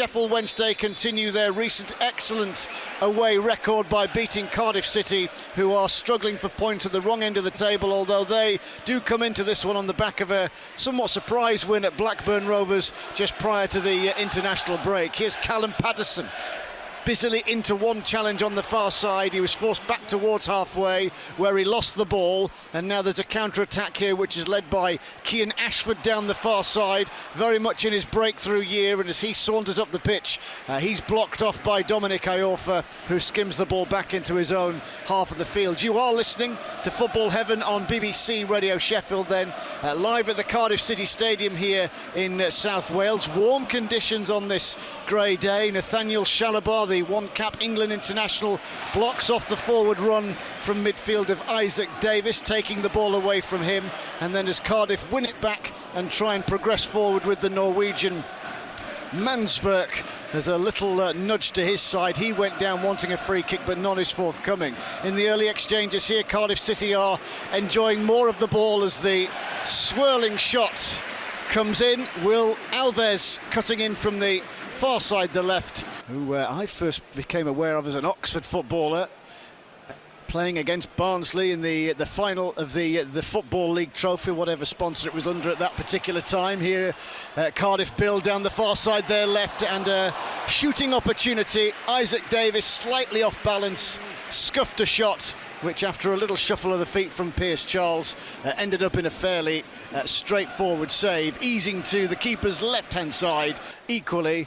Sheffield Wednesday continue their recent excellent away record by beating Cardiff City, who are struggling for points at the wrong end of the table, although they do come into this one on the back of a somewhat surprise win at Blackburn Rovers just prior to the international break. Here's Callum Patterson, busily into one challenge on the far side. He was forced back towards halfway where he lost the ball, and now there's a counter-attack here which is led by Cian Ashford down the far side, very much in his breakthrough year, and as he saunters up the pitch, he's blocked off by Dominic Iorfa, who skims the ball back into his own half of the field. You are listening to Football Heaven on BBC Radio Sheffield then, live at the Cardiff City Stadium here in South Wales. Warm conditions on this grey day. Nathaniel Shalabar, the one-cap England international, blocks off the forward run from midfield of Isaac Davis, taking the ball away from him, and then as Cardiff win it back and try and progress forward with the Norwegian Mansverk, there's a little nudge to his side. He went down wanting a free kick, but none is forthcoming. In the early exchanges here, Cardiff City are enjoying more of the ball as the swirling shot comes in. Will Alves cutting in from the far side, the left, who I first became aware of as an Oxford footballer, playing against Barnsley in the final of the Football League trophy, whatever sponsor it was under at that particular time. Here, Cardiff build down the far side, their left, and a shooting opportunity. Isaac Davis, slightly off balance, scuffed a shot, which after a little shuffle of the feet from Pierce Charles ended up in a fairly straightforward save, easing to the keeper's left-hand side. Equally,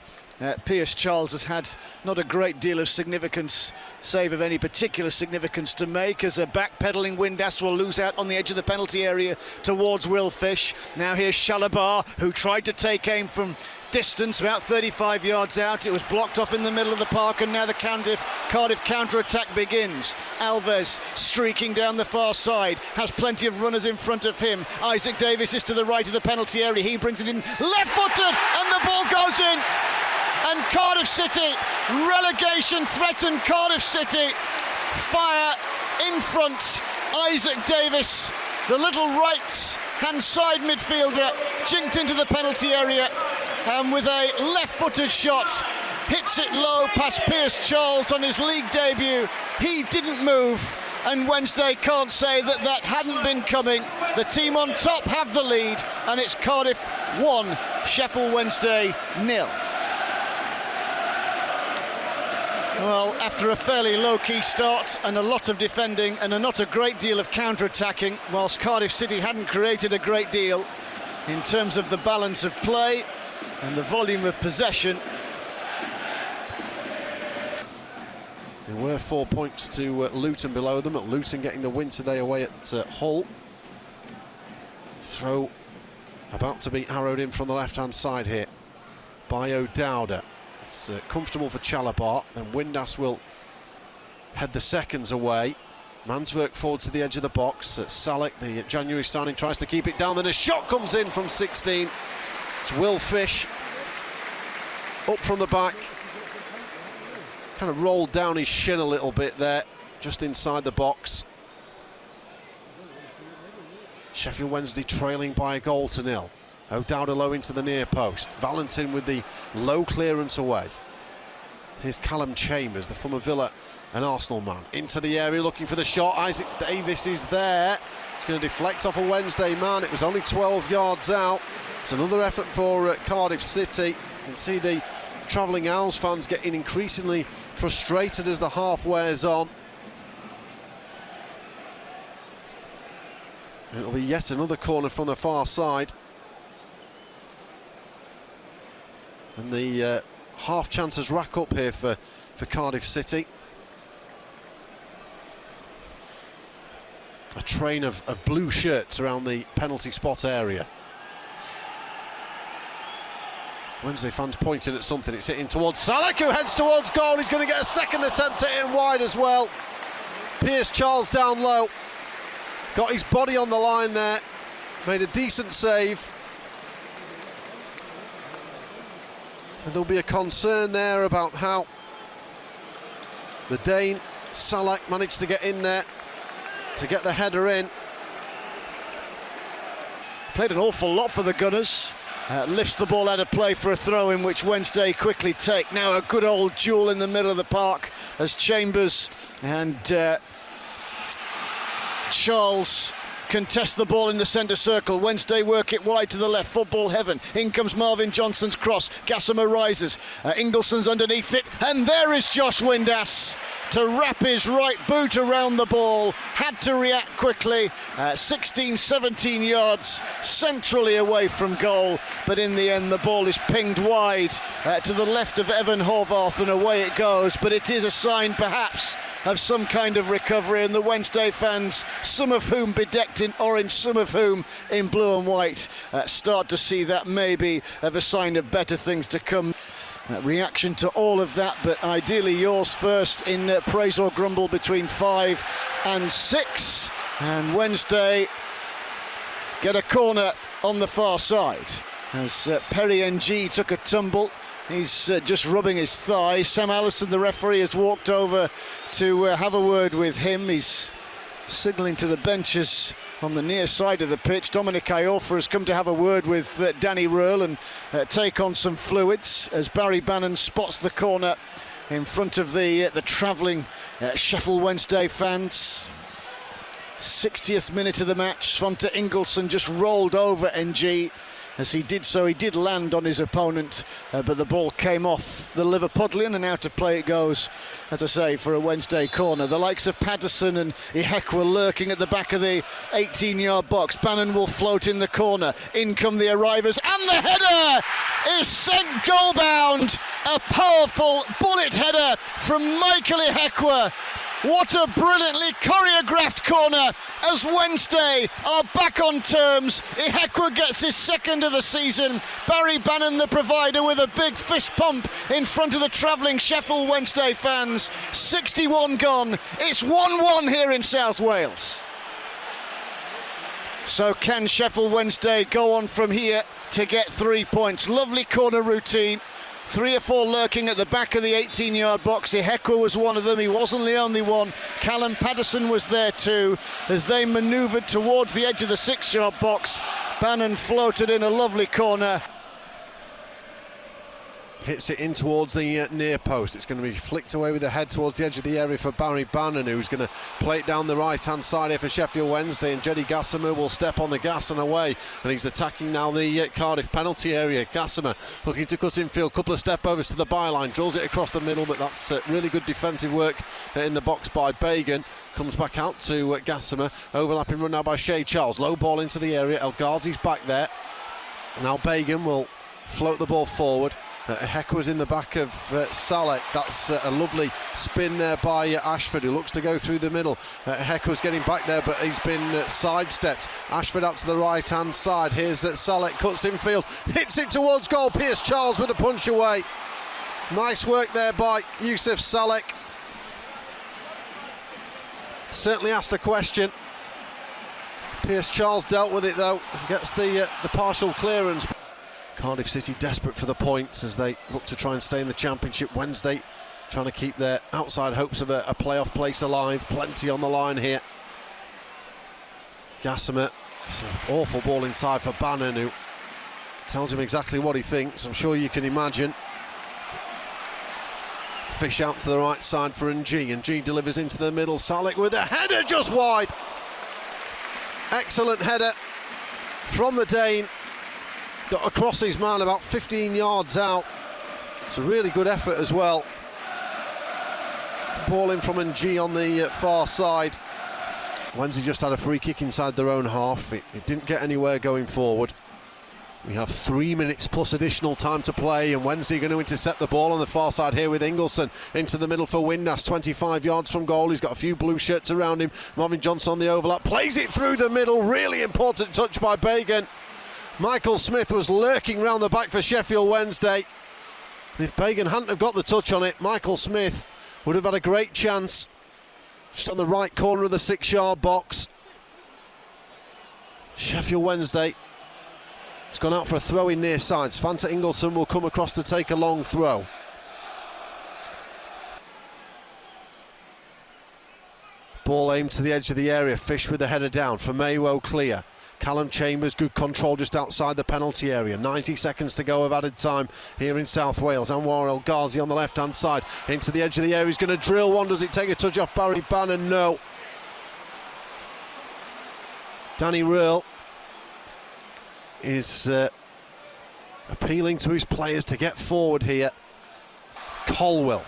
Pierce Charles has had not a great deal of significance, save of any particular significance to make, as a backpedaling Windass will lose out on the edge of the penalty area towards Will Fish. Now here's Shalabar, who tried to take aim from distance, about 35 yards out. It was blocked off in the middle of the park, and now the Cardiff counter-attack begins. Alves streaking down the far side, has plenty of runners in front of him. Isaac Davis is to the right of the penalty area. He brings it in left-footed, and the ball goes in. And Cardiff City, relegation-threatened Cardiff City, fire in front. Isaac Davis, the little right-hand side midfielder, jinked into the penalty area, and with a left-footed shot, hits it low past Pierce Charles on his league debut. He didn't move, and Wednesday can't say that that hadn't been coming. The team on top have the lead, and it's Cardiff 1, Sheffield Wednesday 0. Well, after a fairly low-key start and a lot of defending and not a great deal of counter-attacking, whilst Cardiff City hadn't created a great deal in terms of the balance of play and the volume of possession. There were 4 points to Luton below them, at Luton getting the win today away at Hull. Throw about to be arrowed in from the left-hand side here by O'Dowda. It's comfortable for Chalabar, then Windass will head the seconds away. Mansverk forward to the edge of the box. Salek, the January signing, tries to keep it down, then a shot comes in from 16. It's Will Fish, up from the back. Kind of rolled down his shin a little bit there, just inside the box. Sheffield Wednesday trailing by a goal to 0. O'Dowda low into the near post. Valentin with the low clearance away. Here's Callum Chambers, the former Villa and Arsenal man, into the area looking for the shot. Isaac Davis is there. It's going to deflect off a Wednesday man. It was only 12 yards out. It's another effort for Cardiff City. You can see the travelling Owls fans getting increasingly frustrated as the half wears on. It'll be yet another corner from the far side. And the half chances rack up here for Cardiff City. A train of blue shirts around the penalty spot area. Wednesday fans pointing at something. It's hitting towards Salek, who heads towards goal. He's going to get a second attempt at it wide as well. Pierce Charles down low. Got his body on the line there. Made a decent save. And there'll be a concern there about how the Dane Salek managed to get in there to get the header in. Played an awful lot for the Gunners. lifts the ball out of play for a throw-in, which Wednesday quickly take. Now a good old duel in the middle of the park as Chambers and Charles contest the ball in the centre circle. Wednesday work it wide to the left. Football heaven. In comes Marvin Johnson's cross. Gassimer rises. Ingleson's underneath it. And there is Josh Windass to wrap his right boot around the ball. Had to react quickly. 16, 17 yards centrally away from goal. But in the end, the ball is pinged wide to the left of Evan Horvath, and away it goes. But it is a sign, perhaps, of some kind of recovery. And the Wednesday fans, some of whom bedecked in orange, some of whom in blue and white, start to see that maybe of a sign of better things to come. Reaction to all of that, but ideally yours first in praise or grumble between 5 and 6. And Wednesday get a corner on the far side as Perry NG took a tumble. He's just rubbing his thigh. Sam Allison, the referee, has walked over to have a word with him. He's signalling to the benches on the near side of the pitch. Dominic Iorfa has come to have a word with Danny Röhl and take on some fluids as Barry Bannon spots the corner in front of the travelling Sheffield Wednesday fans. 60th minute of the match. Svante Ingelsson just rolled over NG. As he did so, he did land on his opponent, but the ball came off the Liverpudlian, and out of play it goes, as I say, for a Wednesday corner. The likes of Patterson and Ihekwe lurking at the back of the 18-yard box. Bannon will float in the corner. In come the arrivers, and the header is sent goal-bound. A powerful bullet header from Michael Ihekwe. What a brilliantly choreographed corner as Wednesday are back on terms. Ihekwe gets his second of the season. Barry Bannon, the provider, with a big fist pump in front of the travelling Sheffield Wednesday fans. 61 gone. It's 1-1 here in South Wales. So can Sheffield Wednesday go on from here to get 3 points? Lovely corner routine. 3 or 4 lurking at the back of the 18-yard box. Ihekwe was one of them. He wasn't the only one. Callum Patterson was there too. As they manoeuvred towards the edge of the 6-yard box, Bannon floated in a lovely corner. Hits it in towards the near post. It's going to be flicked away with the head towards the edge of the area for Barry Bannon, who's going to play it down the right-hand side here for Sheffield Wednesday, and Jeddy Gassimer will step on the gas and away, and he's attacking now the Cardiff penalty area. Gassimer looking to cut infield, couple of step overs to the byline, drills it across the middle, but that's really good defensive work in the box by Bagan. Comes back out to Gassimer, overlapping run now by Shea Charles, low ball into the area. El Ghazi's back there. Now Bagan will float the ball forward. Ihekwe's in the back of Salek. That's a lovely spin there by Ashford, who looks to go through the middle. Ihekwe's getting back there, but he's been sidestepped. Ashford out to the right-hand side. Here's Salek, cuts infield, hits it towards goal. Pierce Charles with a punch away. Nice work there by Yusuf Salek. Certainly asked a question. Pierce Charles dealt with it though. Gets the partial clearance. Cardiff City desperate for the points as they look to try and stay in the Championship. Wednesday trying to keep their outside hopes of a playoff place alive. Plenty on the line here. Gassimer, it's an awful ball inside for Bannon, who tells him exactly what he thinks. I'm sure you can imagine. Fish out to the right side for NG. NG delivers into the middle. Salek with a header just wide. Excellent header from the Dane. Got across his man about 15 yards out. It's a really good effort as well. Ball in from NG on the far side. Wednesday just had a free kick inside their own half. It didn't get anywhere going forward. We have 3 minutes plus additional time to play, and Wednesday going to intercept the ball on the far side here with Ingelsson into the middle for Windass, 25 yards from goal. He's got a few blue shirts around him. Marvin Johnson on the overlap, plays it through the middle. Really important touch by Bagan. Michael Smith was lurking round the back for Sheffield Wednesday. And if Bagan hadn't have got the touch on it, Michael Smith would have had a great chance. Just on the right corner of the 6-yard box. Sheffield Wednesday, it's gone out for a throw in near side. Svante Ingelsson will come across to take a long throw. Ball aimed to the edge of the area. Fish with the header down for Mayo clear. Callum Chambers, good control just outside the penalty area. 90 seconds to go of added time here in South Wales. Anwar El Ghazi on the left-hand side into the edge of the area. He's going to drill one. Does it take a touch off Barry Bannon? No. Danny Röhl is appealing to his players to get forward here. Colwell,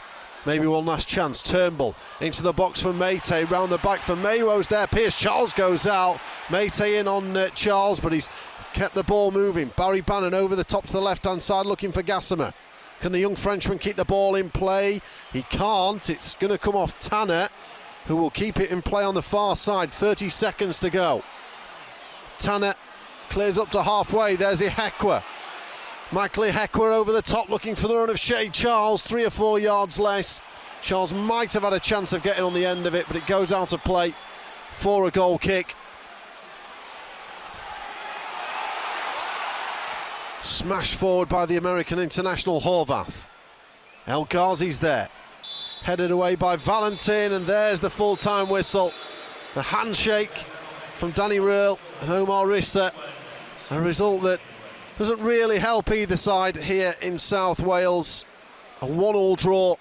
maybe one last chance. Turnbull into the box for Mayte, round the back for Maywo's there. Pierce Charles goes out. Mayte in on Charles, but he's kept the ball moving. Barry Bannon over the top to the left-hand side looking for Gassimer. Can the young Frenchman keep the ball in play? He can't. It's going to come off Tanner, who will keep it in play on the far side. 30 seconds to go. Tanner clears up to halfway. There's Ihekwe. Michael Ihekwe over the top looking for the run of Shea Charles. 3 or 4 yards less. Charles might have had a chance of getting on the end of it, but it goes out of play for a goal kick. Smashed forward by the American international Horvath. El Ghazi's there. Headed away by Valentin, and there's the full-time whistle. The handshake from Danny Röhl and Omar Rissa. A result that doesn't really help either side here in South Wales. A 1-1 draw